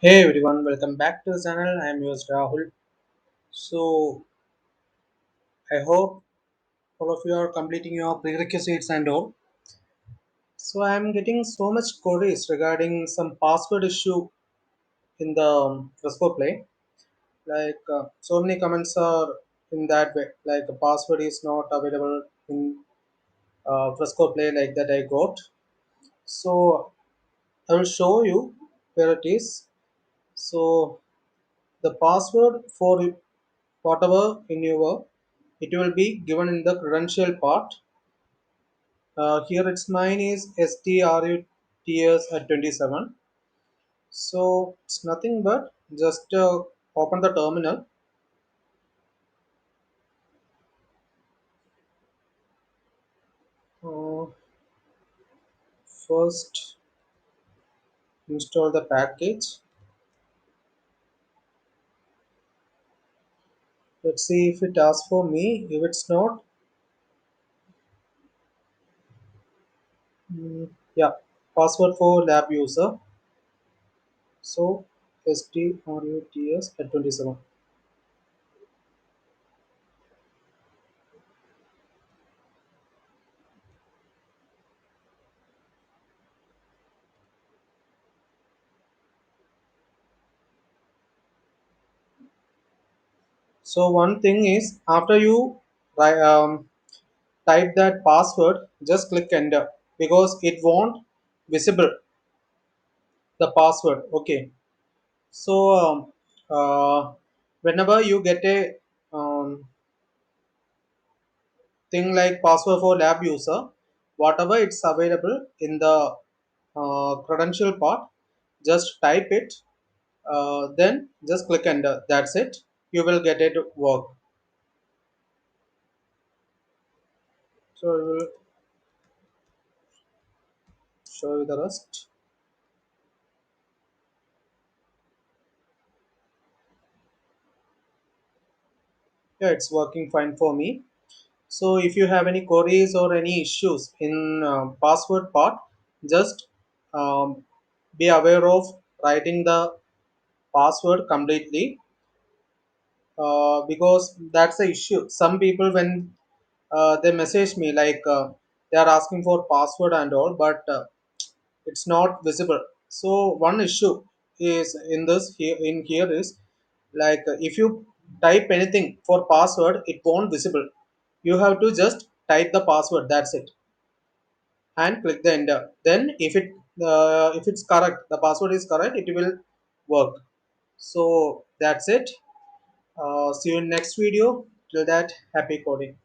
Hey everyone, welcome back to the channel. I am yours Rahul. So I hope all of you are completing your prerequisites and all. So I am getting so much queries regarding some password issue in the Fresco play. So many comments are in that way. Like a password is not available in Fresco play like that I got. So I will show you where it is. So the password for whatever in your it will be given in the credential part. Here it's mine is struts at 27. So it's nothing but just open the terminal. uh, First install the package. Let's see if it asks for me. If it's not, yeah, password for lab user. So struts at 27. So one thing is after you write, type that password, just click enter because it won't visible the password. Okay. So whenever you get a thing like password for lab user, whatever it's available in the credential part, just type it, then just click enter, that's it, you will get it work. So I will show you the rest. Yeah, it's working fine for me. So if you have any queries or any issues in password part, just um, be aware of writing the password completely, because that's the issue. Some people when they message me like they are asking for password and all, but it's not visible. So one issue is in this here in here is like if you type anything for password, it won't visible. You have to just type the password. That's it, and click the enter. Then if it's correct, the password is correct, it will work. So that's it. See you in next video. Till that, happy coding.